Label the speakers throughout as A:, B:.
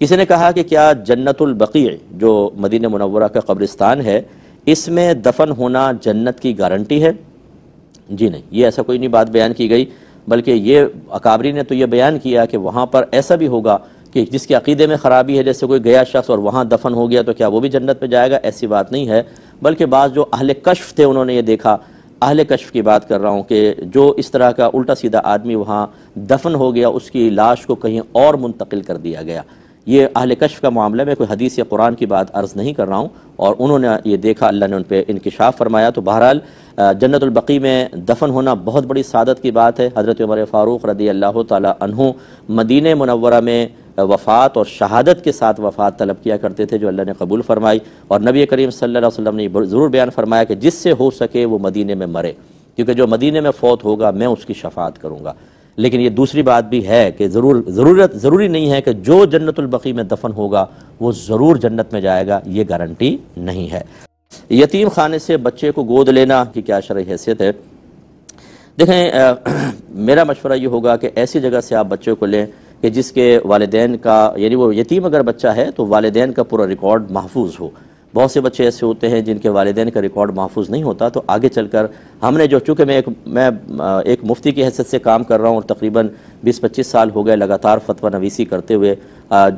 A: کسی نے کہا کہ کیا جنت البقیع جو مدینہ منورہ کا قبرستان ہے اس میں دفن ہونا جنت کی گارنٹی ہے؟ جی نہیں، یہ ایسا کوئی نہیں بات بیان کی گئی، بلکہ یہ اکابری نے تو یہ بیان کیا کہ وہاں پر ایسا بھی ہوگا کہ جس کے عقیدے میں خرابی ہے، جیسے کوئی گیا شخص اور وہاں دفن ہو گیا تو کیا وہ بھی جنت میں جائے گا؟ ایسی بات نہیں ہے، بلکہ بعض جو اہل کشف تھے انہوں نے یہ دیکھا، اہل کشف کی بات کر رہا ہوں، کہ جو اس طرح کا الٹا سیدھا آدمی وہاں دفن ہو گیا اس کی لاش کو کہیں اور منتقل کر دیا گیا۔ یہ اہل کشف کا معاملہ میں کوئی حدیث یا قرآن کی بات عرض نہیں کر رہا ہوں، اور انہوں نے یہ دیکھا، اللہ نے ان پہ انکشاف فرمایا۔ تو بہرحال جنت البقیع میں دفن ہونا بہت بڑی سعادت کی بات ہے۔ حضرت عمر فاروق رضی اللہ تعالی عنہ مدینہ منورہ میں وفات اور شہادت کے ساتھ وفات طلب کیا کرتے تھے، جو اللہ نے قبول فرمائی، اور نبی کریم صلی اللہ علیہ وسلم نے ضرور بیان فرمایا کہ جس سے ہو سکے وہ مدینہ میں مرے، کیونکہ جو مدینہ میں فوت ہوگا میں اس کی شفاعت کروں گا۔ لیکن یہ دوسری بات بھی ہے کہ ضروری نہیں ہے کہ جو جنت البقیع میں دفن ہوگا وہ ضرور جنت میں جائے گا، یہ گارنٹی نہیں ہے۔ یتیم خانے سے بچے کو گود لینا کی کیا شرعی حیثیت ہے؟ دیکھیں، میرا مشورہ یہ ہوگا کہ ایسی جگہ سے آپ بچے کو لیں کہ جس کے والدین کا، یعنی وہ یتیم اگر بچہ ہے تو والدین کا پورا ریکارڈ محفوظ ہو۔ بہت سے بچے ایسے ہوتے ہیں جن کے والدین کا ریکارڈ محفوظ نہیں ہوتا، تو آگے چل کر ہم نے چونکہ میں ایک مفتی کی حیثیت سے کام کر رہا ہوں اور تقریباً 20-25 سال ہو گئے لگاتار فتویٰ نویسی کرتے ہوئے،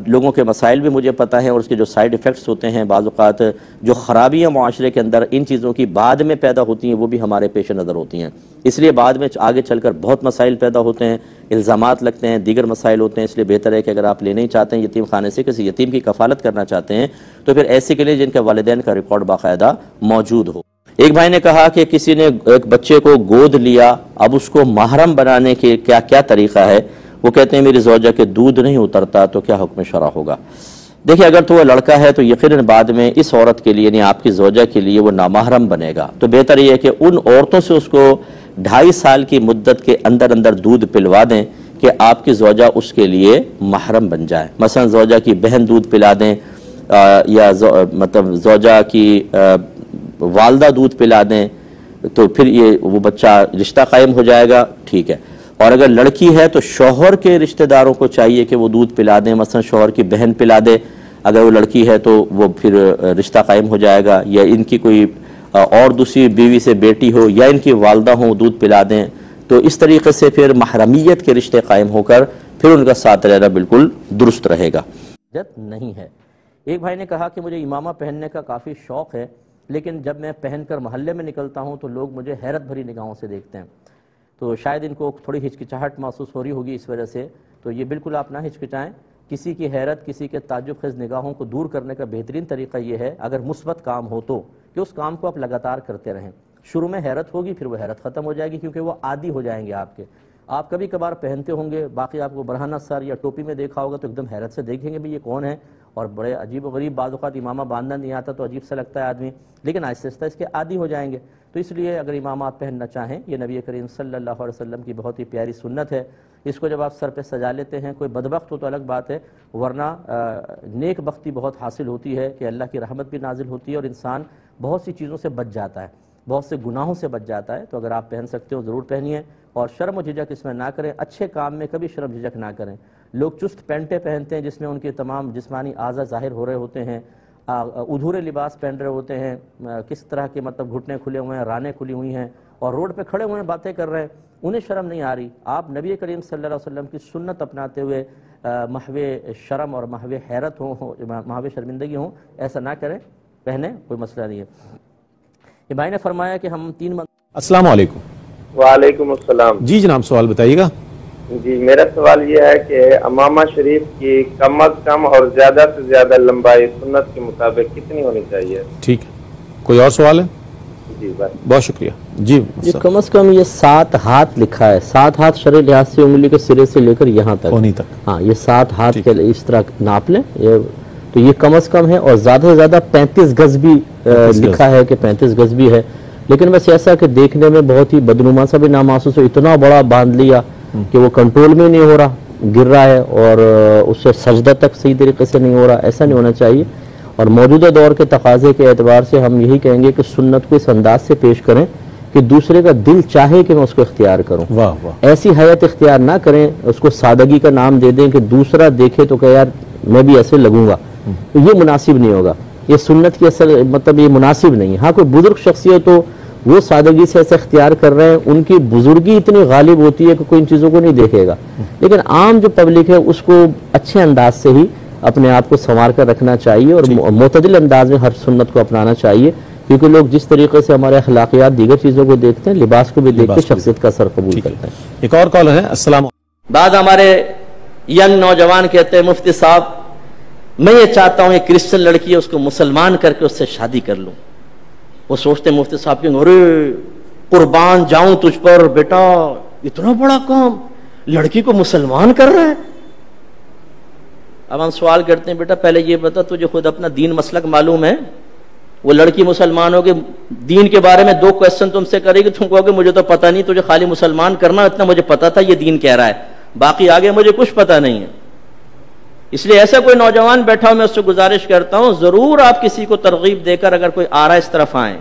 A: لوگوں کے مسائل بھی مجھے پتہ ہیں اور اس کے جو سائیڈ ایفیکٹس ہوتے ہیں، بعض اوقات جو خرابیاں معاشرے کے اندر ان چیزوں کی بعد میں پیدا ہوتی ہیں وہ بھی ہمارے پیش نظر ہوتی ہیں، اس لیے بعد میں آگے چل کر بہت مسائل پیدا ہوتے ہیں، الزامات لگتے ہیں، دیگر مسائل ہوتے ہیں۔ اس لیے بہتر ہے کہ اگر آپ لینا ہی چاہتے ہیں یتیم خانے سے، کسی یتیم کی کفالت کرنا چاہتے ہیں، تو پھر ایسے کے لیے جن کے والدین کا ریکارڈ باقاعدہ موجود ہو۔ ایک بھائی نے کہا کہ کسی نے ایک بچے کو گود لیا، اب اس کو محرم بنانے کے کیا طریقہ ہے؟ وہ کہتے ہیں میری زوجہ کے دودھ نہیں اترتا، تو کیا حکم شرع ہوگا؟ دیکھیں، اگر تو وہ لڑکا ہے تو یقیناً بعد میں اس عورت کے لیے، یعنی آپ کی زوجہ کے لیے، وہ نامحرم بنے گا، تو بہتر یہ ہے کہ ان عورتوں سے اس کو 2.5 سال کی مدت کے اندر دودھ پلوا دیں کہ آپ کی زوجہ اس کے لیے محرم بن جائے۔ مثلا زوجہ کی بہن دودھ پلا دیں، یا مطلب زوجہ کی والدہ دودھ پلا دیں، تو پھر یہ وہ بچہ رشتہ قائم ہو جائے گا، ٹھیک ہے۔ اور اگر لڑکی ہے تو شوہر کے رشتہ داروں کو چاہیے کہ وہ دودھ پلا دیں، مثلا شوہر کی بہن پلا دے، اگر وہ لڑکی ہے تو وہ پھر رشتہ قائم ہو جائے گا، یا ان کی کوئی اور دوسری بیوی سے بیٹی ہو یا ان کی والدہ ہوں دودھ پلا دیں، تو اس طریقے سے پھر محرمیت کے رشتے قائم ہو کر پھر ان کا ساتھ رہنا بالکل درست رہے گا۔ نہیں ہے۔ ایک بھائی نے کہا کہ مجھے امامہ پہننے کا کافی شوق ہے، لیکن جب میں پہن کر محلے میں نکلتا ہوں تو لوگ مجھے حیرت بھری نگاہوں سے دیکھتے ہیں، تو شاید ان کو تھوڑی ہچکچاہٹ محسوس ہو رہی ہوگی اس وجہ سے، تو یہ بالکل آپ نہ ہچکچائیں۔ کسی کی حیرت، کسی کے تعجب خیز نگاہوں کو دور کرنے کا بہترین طریقہ یہ ہے، اگر مثبت کام ہو تو، کہ اس کام کو آپ لگاتار کرتے رہیں۔ شروع میں حیرت ہوگی، پھر وہ حیرت ختم ہو جائے گی، کیونکہ وہ عادی ہو جائیں گے آپ کے۔ آپ کبھی کبھار پہنتے ہوں گے، باقی آپ کو برہنہ سر یا ٹوپی میں دیکھا ہوگا تو ایک دم حیرت سے دیکھیں گے بھی یہ کون ہے، اور بڑے عجیب و غریب، بعض اوقات امامہ باندھنا نہیں آتا تو عجیب سا لگتا ہے آدمی، لیکن آہستہ آہستہ اس کے عادی ہو جائیں گے۔ تو اس لیے اگر امامہ آپ پہننا چاہیں، یہ نبی کریم صلی اللہ علیہ وسلم کی بہت ہی پیاری سنت ہے، اس کو جب آپ سر پہ سجا لیتے ہیں، کوئی بدبخت ہو تو الگ بات ہے، ورنہ نیک بختی بہت حاصل ہوتی ہے کہ اللہ کی رحمت بھی نازل ہوتی ہے اور انسان بہت سی چیزوں سے بچ جاتا ہے، بہت سے گناہوں سے بچ جاتا ہے۔ تو اگر آپ پہن سکتے ہو ضرور پہنیے، اور شرم و جھجک اس میں نہ کریں، اچھے کام میں کبھی شرم جھجک نہ کریں۔ لوگ چست پینٹیں پہنتے ہیں جس میں ان کے تمام جسمانی اعضاء ظاہر ہو رہے ہوتے ہیں، ادھورے لباس پہن رہے ہوتے ہیں، کس طرح کے مطلب گھٹنے کھلے ہوئے ہیں، رانیں کھلی ہوئی ہیں، اور روڈ پہ کھڑے ہوئے ہیں، باتیں کر رہے ہیں، انہیں شرم نہیں آ رہی۔ آپ نبی کریم صلی اللہ علیہ وسلم کی سنت اپناتے ہوئے محو شرم اور محو حیرت ہوں، محو شرمندگی ہوں، ایسا نہ کریں، پہنیں، کوئی مسئلہ نہیں ہے۔ یہ بھائی نے فرمایا کہ ہم 3
B: السلام علیکم۔
C: وعلیکم السلام۔
B: جی جناب، سوال بتائیے گا۔
C: جی، میرا سوال یہ ہے کہ امامہ شریف کی کم از کم اور زیادہ سے زیادہ لمبائی سنت کے مطابق کتنی ہونی چاہیے؟
B: ٹھیک ہے، کوئی اور سوال ہے؟
C: جی بس،
B: بہت شکریہ۔ جی
A: کم از کم یہ 7 ہاتھ لکھا ہے، 7 ہاتھ شرعی لحاظ سے انگلی کے سرے سے لے کر یہاں تک،
B: کونی تک،
A: ہاں یہ 7 ہاتھ کے اس طرح ناپ لیں، تو یہ کم از کم ہے، اور زیادہ سے زیادہ 35 گز بھی لکھا ہے کہ 35 گز بھی ہے، لیکن بس ایسا کہ دیکھنے میں بہت ہی بدنما سا بھی نہ محسوس ہو، اتنا بڑا باندھ لیا کہ وہ کنٹرول میں نہیں ہو رہا، گر رہا ہے، اور اس سے سجدہ تک صحیح طریقے سے نہیں ہو رہا، ایسا نہیں ہونا چاہیے۔ اور موجودہ دور کے تقاضے کے اعتبار سے ہم یہی کہیں گے کہ سنت کو اس انداز سے پیش کریں کہ دوسرے کا دل چاہے کہ میں اس کو اختیار کروں، ایسی حیت اختیار نہ کریں، اس کو سادگی کا نام دے دیں کہ دوسرا دیکھے تو کہ یار میں بھی ایسے لگوں گا، تو یہ مناسب نہیں ہوگا، یہ سنت کی اصل مطلب یہ مناسب نہیں ہے۔ ہاں کوئی بزرگ شخصیت ہو وہ سادگی سے ایسا اختیار کر رہے ہیں، ان کی بزرگی اتنی غالب ہوتی ہے کہ کوئی ان چیزوں کو نہیں دیکھے گا، لیکن عام جو پبلک ہے اس کو اچھے انداز سے ہی اپنے آپ کو سنوار کر رکھنا چاہیے اور معتدل انداز میں ہر سنت کو اپنانا چاہیے، کیونکہ لوگ جس طریقے سے ہمارے اخلاقیات دیگر چیزوں کو دیکھتے ہیں، لباس کو بھی دیکھ کے شخصیت کا اثر قبول کرتے ہیں۔
B: ایک اور کال ہے۔ السلام
A: بعد ہمارے ینگ نوجوان کہتے ہیں مفتی صاحب میں یہ چاہتا ہوں یہ کرسچن لڑکی ہے اس کو مسلمان کر کے اس سے شادی کر لوں۔ وہ سوچتے ہیں مفتی صاحب کہ ارے قربان جاؤں تجھ پر بیٹا، اتنا بڑا کام لڑکی کو مسلمان کر رہا ہے۔ اب ہم سوال کرتے ہیں بیٹا پہلے یہ بتا تجھے خود اپنا دین مسلک معلوم ہے؟ وہ لڑکی مسلمان ہوگی دین کے بارے میں 2 کویسچن تم سے کرے گی، تم کہو گے مجھے تو پتہ نہیں، تجھے خالی مسلمان کرنا اتنا مجھے پتا تھا یہ دین کہہ رہا ہے، باقی آگے مجھے کچھ پتہ نہیں ہے۔ اس لیے ایسا کوئی نوجوان بیٹھا ہو میں اس سے گزارش کرتا ہوں ضرور آپ کسی کو ترغیب دے کر اگر کوئی آ رہا ہے اس طرف آئیں۔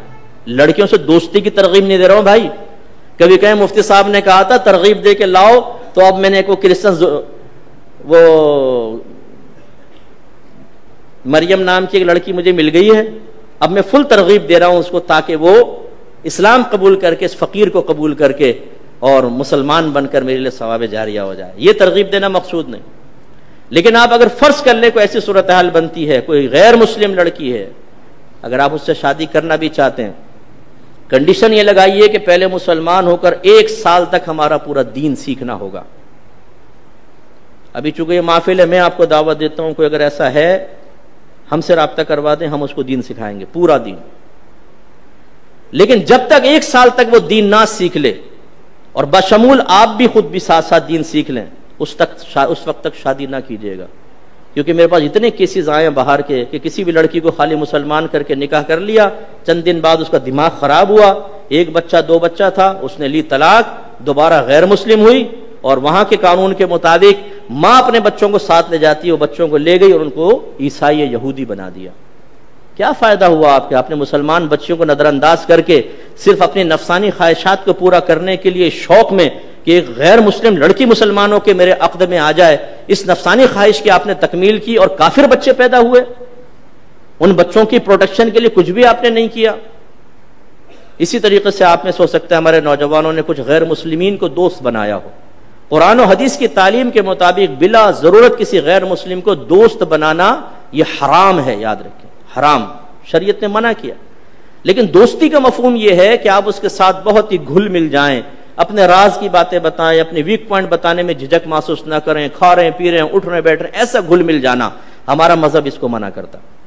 A: لڑکیوں سے دوستی کی ترغیب نہیں دے رہا ہوں بھائی، کبھی کہیں مفتی صاحب نے کہا تھا ترغیب دے کے لاؤ، تو اب میں نے کوئی کرسچن وہ مریم نام کی ایک لڑکی مجھے مل گئی ہے، اب میں فل ترغیب دے رہا ہوں اس کو تاکہ وہ اسلام قبول کر کے اس فقیر کو قبول کر کے اور مسلمان بن کر میرے لیے ثواب جاریہ ہو جائے، یہ ترغیب دینا مقصود نہیں۔ لیکن آپ اگر فرض کر لیں کوئی ایسی صورتحال بنتی ہے، کوئی غیر مسلم لڑکی ہے، اگر آپ اس سے شادی کرنا بھی چاہتے ہیں، کنڈیشن یہ لگائیے کہ پہلے مسلمان ہو کر 1 سال تک ہمارا پورا دین سیکھنا ہوگا۔ ابھی چونکہ یہ محفل ہے میں آپ کو دعوت دیتا ہوں، کوئی اگر ایسا ہے ہم سے رابطہ کروا دیں، ہم اس کو دین سکھائیں گے، پورا دین۔ لیکن جب تک 1 سال تک وہ دین نہ سیکھ لے اور بشمول آپ بھی خود بھی ساتھ ساتھ دین سیکھ لیں، اس وقت تک شادی نہ کیجیے گا، کیونکہ میرے پاس اتنے کیسز آئے ہیں باہر کے کہ کسی بھی لڑکی کو خالی مسلمان کر کے نکاح کر لیا، چند دن بعد اس کا دماغ خراب ہوا، 1 بچہ 2 بچہ تھا، اس نے لی طلاق، دوبارہ غیر مسلم ہوئی، اور وہاں کے قانون کے مطابق ماں اپنے بچوں کو ساتھ لے جاتی ہے، وہ بچوں کو لے گئی اور ان کو عیسائی یا یہودی بنا دیا۔ کیا فائدہ ہوا آپ کے؟ اپنے مسلمان بچوں کو نظر انداز کر کے صرف اپنی نفسانی خواہشات کو پورا کرنے کے لیے شوق میں کہ ایک غیر مسلم لڑکی مسلمانوں کے میرے عقد میں آ جائے، اس نفسانی خواہش کی آپ نے تکمیل کی اور کافر بچے پیدا ہوئے۔ ان بچوں کی پروٹیکشن کے لیے کچھ بھی آپ نے نہیں کیا۔ اسی طریقے سے آپ میں سو سکتا ہے ہمارے نوجوانوں نے کچھ غیر مسلمین کو دوست بنایا ہو۔ قرآن و حدیث کی تعلیم کے مطابق بلا ضرورت کسی غیر مسلم کو دوست بنانا یہ حرام ہے، یاد رکھیں، حرام، شریعت نے منع کیا۔ لیکن دوستی کا مفہوم یہ ہے کہ آپ اس کے ساتھ بہت ہی گھل مل جائیں، اپنے راز کی باتیں بتائیں، اپنے ویک پوائنٹ بتانے میں جھجک محسوس نہ کریں، کھا رہے ہیں پی رہے ہیں اٹھ رہے ہیں بیٹھ رہے ہیں، ایسا گھل مل جانا ہمارا مذہب اس کو منع کرتا ہے۔